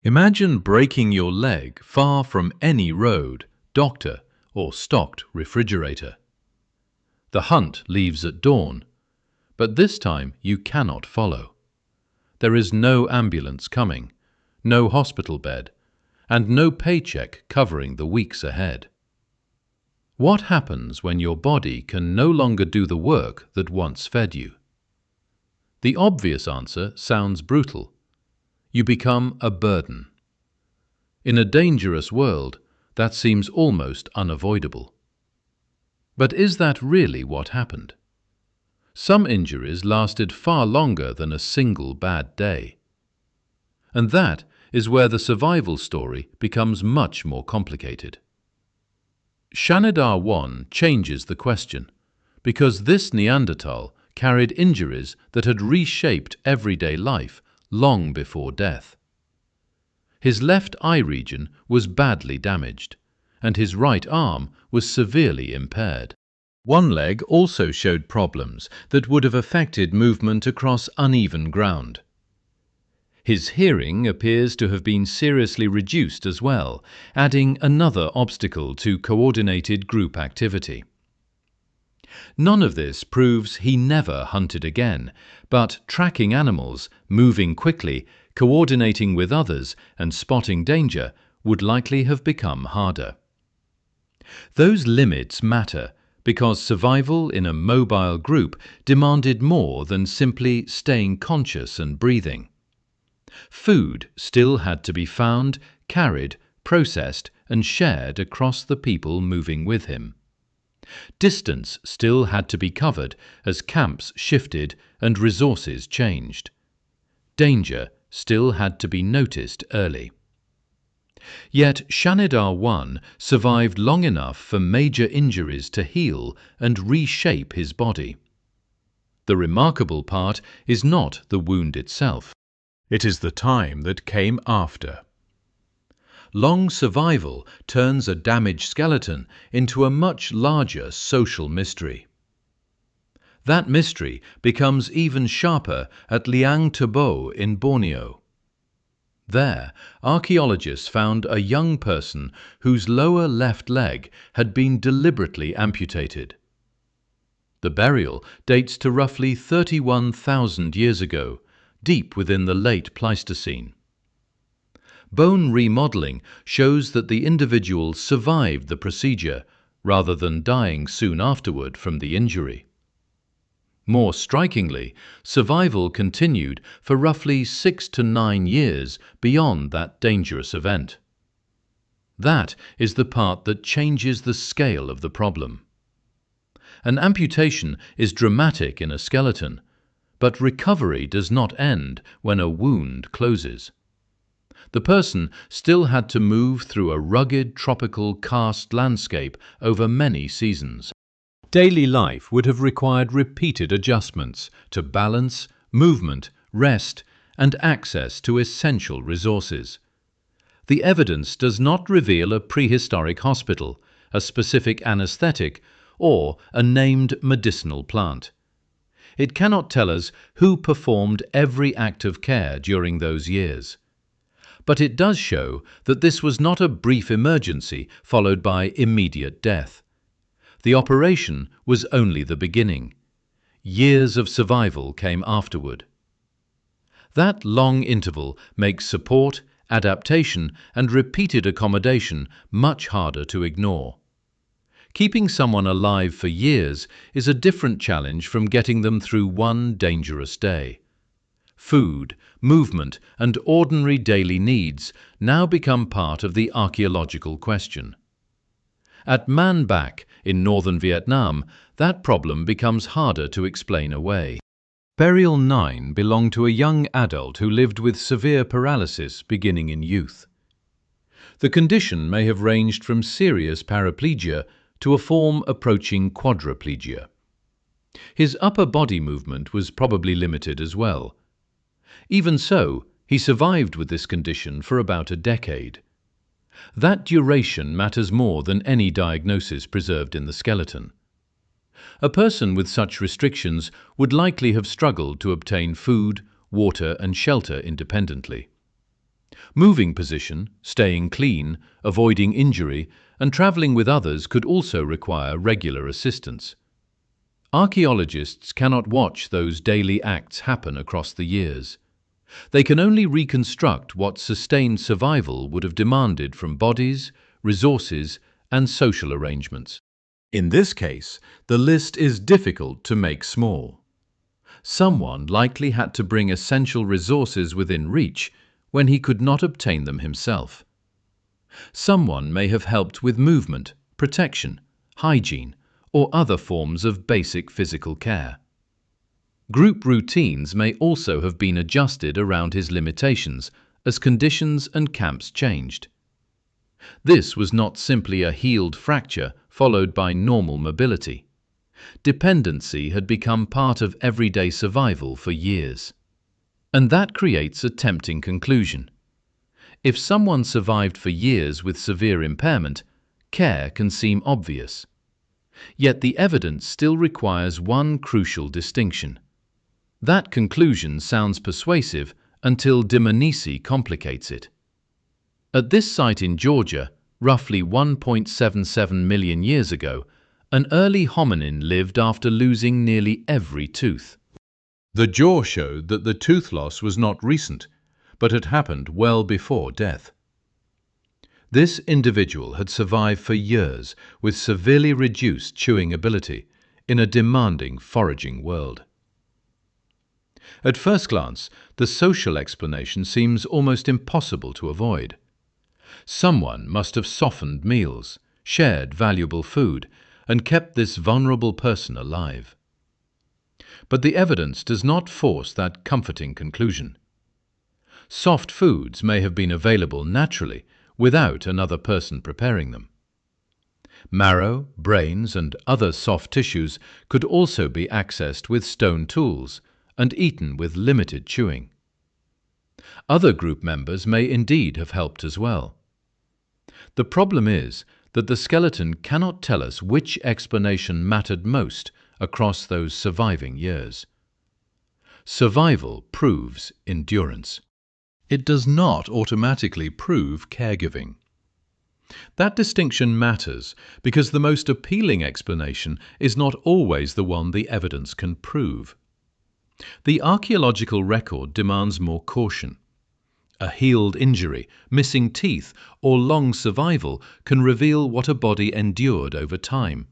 Imagine breaking your leg far from any road, doctor, or stocked refrigerator. The hunt leaves at dawn, but this time you cannot follow. There is no ambulance coming, no hospital bed, and no paycheck covering the weeks ahead. What happens when your body can no longer do the work that once fed you? The obvious answer sounds brutal. You become a burden. In a dangerous world, that seems almost unavoidable. But is that really what happened? Some injuries lasted far longer than a single bad day. And that is where the survival story becomes much more complicated. Shanidar 1 changes the question, because this Neanderthal carried injuries that had reshaped everyday life long before death. His left eye region was badly damaged, and his right arm was severely impaired. One leg also showed problems that would have affected movement across uneven ground. His hearing appears to have been seriously reduced as well, adding another obstacle to coordinated group activity. None of this proves he never hunted again, but tracking animals, moving quickly, coordinating with others, and spotting danger would likely have become harder. Those limits matter because survival in a mobile group demanded more than simply staying conscious and breathing. Food still had to be found, carried, processed, and shared across the people moving with him. Distance still had to be covered as camps shifted and resources changed. Danger still had to be noticed early. Yet Shanidar 1 survived long enough for major injuries to heal and reshape his body. The remarkable part is not the wound itself. It is the time that came after. Long survival turns a damaged skeleton into a much larger social mystery. That mystery becomes even sharper at Liang Tebo in Borneo. There, archaeologists found a young person whose lower left leg had been deliberately amputated. The burial dates to roughly 31,000 years ago, deep within the late Pleistocene. Bone remodeling shows that the individual survived the procedure rather than dying soon afterward from the injury. More strikingly, survival continued for roughly 6 to 9 years beyond that dangerous event. That is the part that changes the scale of the problem. An amputation is dramatic in a skeleton, but recovery does not end when a wound closes. The person still had to move through a rugged tropical karst landscape over many seasons. Daily life would have required repeated adjustments to balance, movement, rest, and access to essential resources. The evidence does not reveal a prehistoric hospital, a specific anesthetic, or a named medicinal plant. It cannot tell us who performed every act of care during those years. But it does show that this was not a brief emergency followed by immediate death. The operation was only the beginning. Years of survival came afterward. That long interval makes support, adaptation, and repeated accommodation much harder to ignore. Keeping someone alive for years is a different challenge from getting them through one dangerous day. Food, movement, and ordinary daily needs now become part of the archaeological question. At Man Bac in northern Vietnam, that problem becomes harder to explain away. Burial 9 belonged to a young adult who lived with severe paralysis beginning in youth. The condition may have ranged from serious paraplegia to a form approaching quadriplegia. His upper body movement was probably limited as well. Even so, he survived with this condition for about a decade. That duration matters more than any diagnosis preserved in the skeleton. A person with such restrictions would likely have struggled to obtain food, water, and shelter independently. Moving position, staying clean, avoiding injury, and traveling with others could also require regular assistance. Archaeologists cannot watch those daily acts happen across the years. They can only reconstruct what sustained survival would have demanded from bodies, resources, and social arrangements. In this case, the list is difficult to make small. Someone likely had to bring essential resources within reach when he could not obtain them himself. Someone may have helped with movement, protection, hygiene, or other forms of basic physical care. Group routines may also have been adjusted around his limitations as conditions and camps changed. This was not simply a healed fracture followed by normal mobility. Dependency had become part of everyday survival for years. And that creates a tempting conclusion. If someone survived for years with severe impairment, care can seem obvious. Yet the evidence still requires one crucial distinction. That conclusion sounds persuasive until Dmanisi complicates it. At this site in Georgia, roughly 1.77 million years ago, an early hominin lived after losing nearly every tooth. The jaw showed that the tooth loss was not recent, but had happened well before death. This individual had survived for years with severely reduced chewing ability in a demanding foraging world. At first glance, the social explanation seems almost impossible to avoid. Someone must have softened meals, shared valuable food, and kept this vulnerable person alive. But the evidence does not force that comforting conclusion. Soft foods may have been available naturally without another person preparing them. Marrow, brains, and other soft tissues could also be accessed with stone tools and eaten with limited chewing. Other group members may indeed have helped as well. The problem is that the skeleton cannot tell us which explanation mattered most across those surviving years. Survival proves endurance. It does not automatically prove caregiving. That distinction matters because the most appealing explanation is not always the one the evidence can prove. The archaeological record demands more caution. A healed injury, missing teeth, or long survival can reveal what a body endured over time.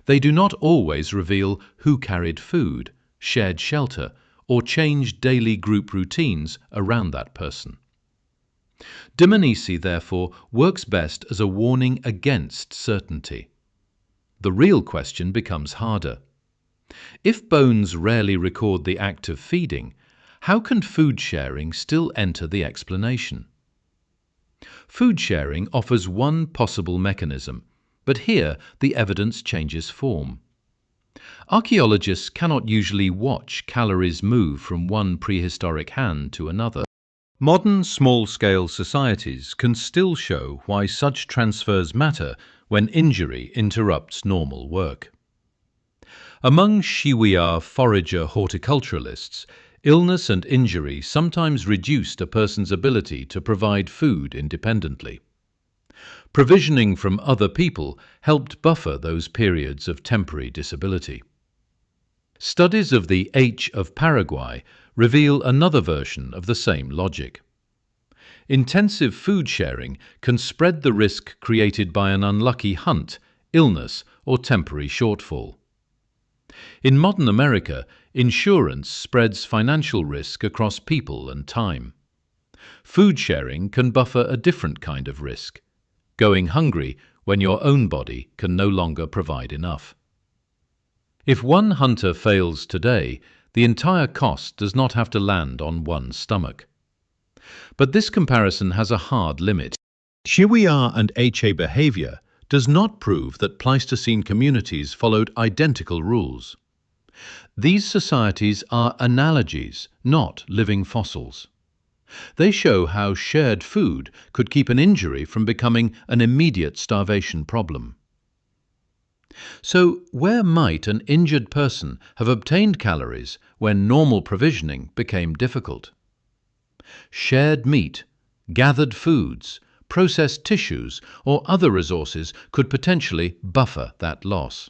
They do not always reveal who carried food, shared shelter, or changed daily group routines around that person. Dmanisi, therefore, works best as a warning against certainty. The real question becomes harder. If bones rarely record the act of feeding, how can food sharing still enter the explanation? Food sharing offers one possible mechanism, but here the evidence changes form. Archaeologists cannot usually watch calories move from one prehistoric hand to another. Modern small-scale societies can still show why such transfers matter when injury interrupts normal work. Among Shiwiya forager horticulturalists, illness and injury sometimes reduced a person's ability to provide food independently. Provisioning from other people helped buffer those periods of temporary disability. Studies of the H of Paraguay reveal another version of the same logic. Intensive food sharing can spread the risk created by an unlucky hunt, illness, or temporary shortfall. In modern America, insurance spreads financial risk across people and time. Food sharing can buffer a different kind of risk, going hungry when your own body can no longer provide enough. If one hunter fails today, the entire cost does not have to land on one stomach. But this comparison has a hard limit. Shiwiya and HA behavior does not prove that Pleistocene communities followed identical rules. These societies are analogies, not living fossils. They show how shared food could keep an injury from becoming an immediate starvation problem. So, where might an injured person have obtained calories when normal provisioning became difficult? Shared meat, gathered foods, processed tissues, or other resources could potentially buffer that loss.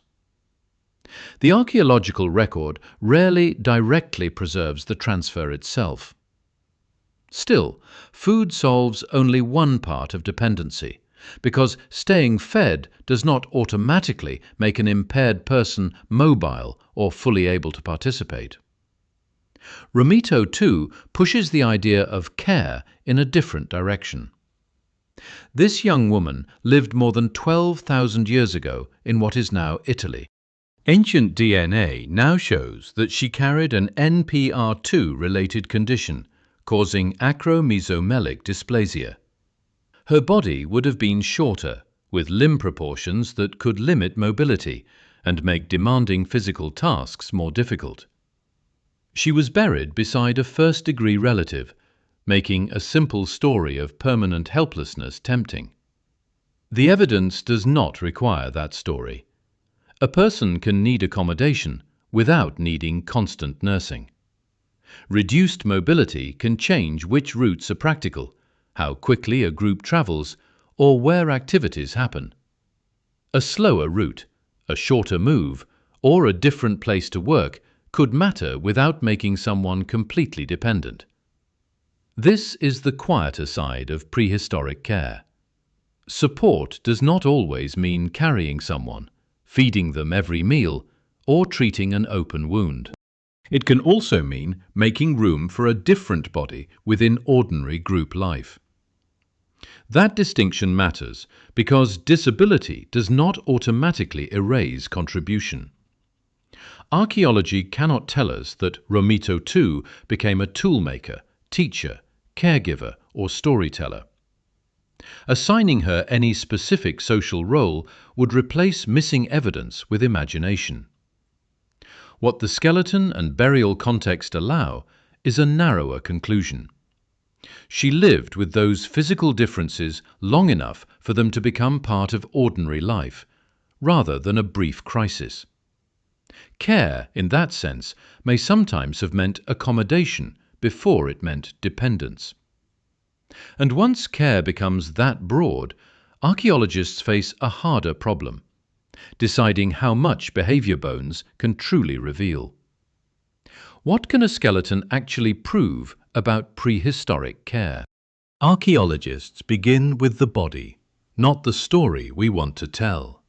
The archaeological record rarely directly preserves the transfer itself. Still, food solves only one part of dependency, because staying fed does not automatically make an impaired person mobile or fully able to participate. Romito, too, pushes the idea of care in a different direction. This young woman lived more than 12,000 years ago in what is now Italy. Ancient DNA now shows that she carried an NPR2-related condition, causing acromesomelic dysplasia. Her body would have been shorter, with limb proportions that could limit mobility and make demanding physical tasks more difficult. She was buried beside a first-degree relative, making a simple story of permanent helplessness tempting. The evidence does not require that story. A person can need accommodation without needing constant nursing. Reduced mobility can change which routes are practical, how quickly a group travels, or where activities happen. A slower route, a shorter move, or a different place to work could matter without making someone completely dependent. This is the quieter side of prehistoric care. Support does not always mean carrying someone, feeding them every meal, or treating an open wound. It can also mean making room for a different body within ordinary group life. That distinction matters because disability does not automatically erase contribution. Archaeology cannot tell us that Romito too became a toolmaker, teacher, caregiver, or storyteller. Assigning her any specific social role would replace missing evidence with imagination. What the skeleton and burial context allow is a narrower conclusion. She lived with those physical differences long enough for them to become part of ordinary life, rather than a brief crisis. Care, in that sense, may sometimes have meant accommodation before it meant dependence. And once care becomes that broad, archaeologists face a harder problem, deciding how much behavior bones can truly reveal. What can a skeleton actually prove about prehistoric care? Archaeologists begin with the body, not the story we want to tell.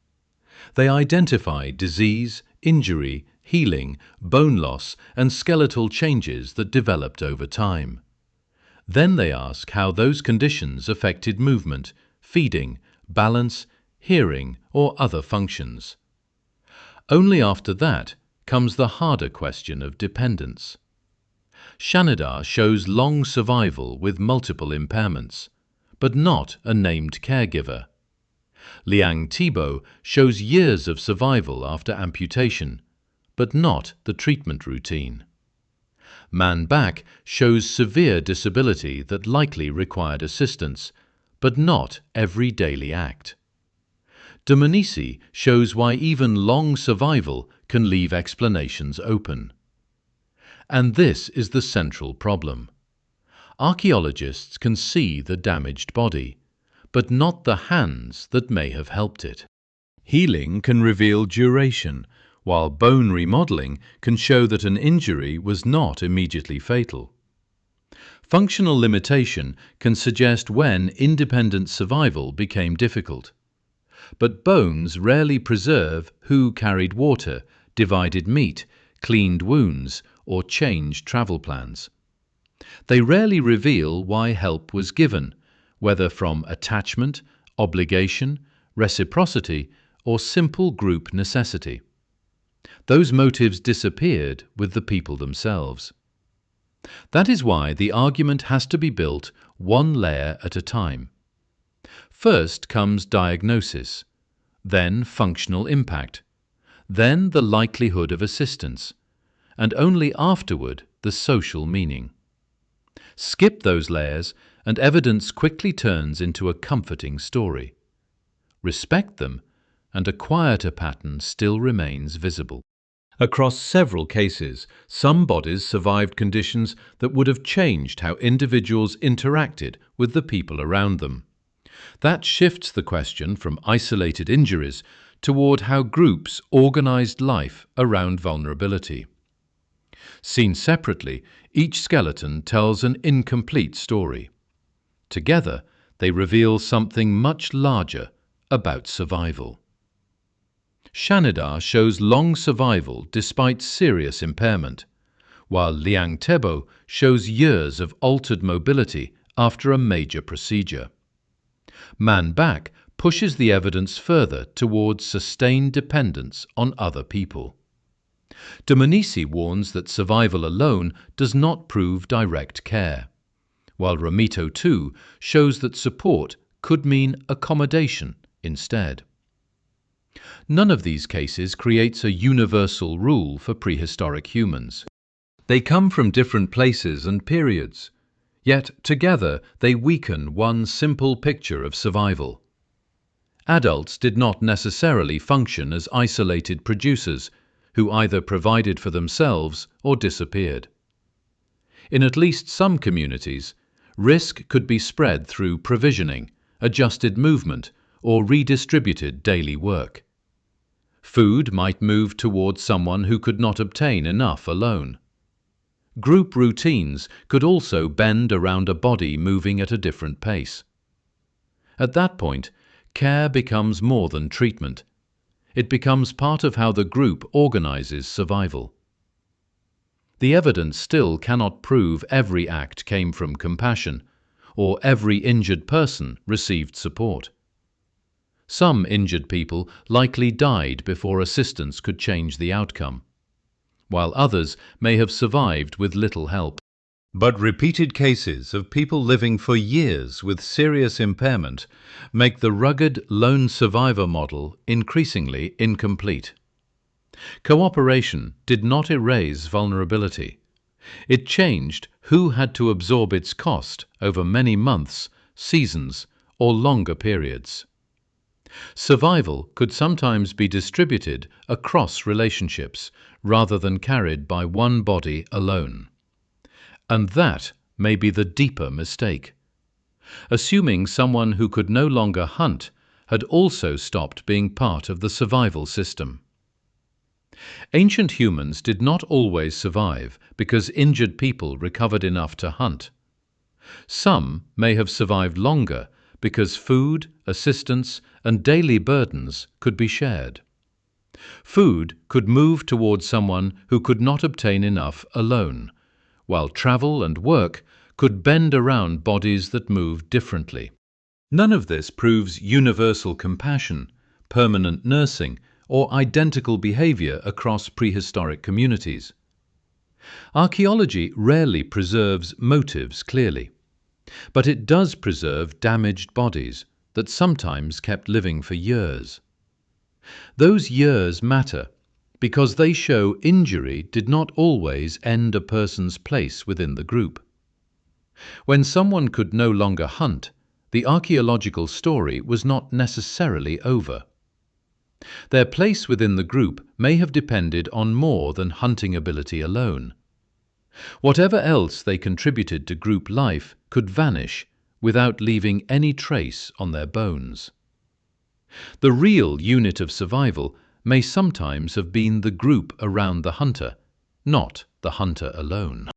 They identify disease, injury, healing, bone loss, and skeletal changes that developed over time. Then they ask how those conditions affected movement, feeding, balance, hearing, or other functions. Only after that comes the harder question of dependence. Shanidar shows long survival with multiple impairments, but not a named caregiver. Liang Tebo shows years of survival after amputation, but not the treatment routine. Bac shows severe disability that likely required assistance, but not every daily act. Dmanisi shows why even long survival can leave explanations open. And this is the central problem. Archaeologists can see the damaged body, but not the hands that may have helped it. Healing can reveal duration, while bone remodeling can show that an injury was not immediately fatal. Functional limitation can suggest when independent survival became difficult. But bones rarely preserve who carried water, divided meat, cleaned wounds, or changed travel plans. They rarely reveal why help was given, whether from attachment, obligation, reciprocity, or simple group necessity. Those motives disappeared with the people themselves. That is why the argument has to be built one layer at a time. First comes diagnosis, then functional impact, then the likelihood of assistance, and only afterward the social meaning. Skip those layers and evidence quickly turns into a comforting story. Respect them, and a quieter pattern still remains visible. Across several cases, some bodies survived conditions that would have changed how individuals interacted with the people around them. That shifts the question from isolated injuries toward how groups organized life around vulnerability. Seen separately, each skeleton tells an incomplete story. Together, they reveal something much larger about survival. Shanidar shows long survival despite serious impairment, while Liang Tebo shows years of altered mobility after a major procedure. Bac pushes the evidence further towards sustained dependence on other people. Dmanisi warns that survival alone does not prove direct care, while Romito too shows that support could mean accommodation instead. None of these cases creates a universal rule for prehistoric humans. They come from different places and periods, yet together they weaken one simple picture of survival. Adults did not necessarily function as isolated producers who either provided for themselves or disappeared. In at least some communities, risk could be spread through provisioning, adjusted movement, or redistributed daily work. Food might move towards someone who could not obtain enough alone. Group routines could also bend around a body moving at a different pace. At that point, care becomes more than treatment. It becomes part of how the group organizes survival. The evidence still cannot prove every act came from compassion, or every injured person received support. Some injured people likely died before assistance could change the outcome, while others may have survived with little help. But repeated cases of people living for years with serious impairment make the rugged lone survivor model increasingly incomplete. Cooperation did not erase vulnerability. It changed who had to absorb its cost over many months, seasons, or longer periods. Survival could sometimes be distributed across relationships rather than carried by one body alone. And that may be the deeper mistake. Assuming someone who could no longer hunt had also stopped being part of the survival system. Ancient humans did not always survive because injured people recovered enough to hunt. Some may have survived longer because food, assistance, and daily burdens could be shared. Food could move towards someone who could not obtain enough alone, while travel and work could bend around bodies that moved differently. None of this proves universal compassion, permanent nursing, or identical behavior across prehistoric communities. Archaeology rarely preserves motives clearly, but it does preserve damaged bodies that sometimes kept living for years. Those years matter because they show injury did not always end a person's place within the group. When someone could no longer hunt, the archaeological story was not necessarily over. Their place within the group may have depended on more than hunting ability alone. Whatever else they contributed to group life could vanish without leaving any trace on their bones. The real unit of survival may sometimes have been the group around the hunter, not the hunter alone.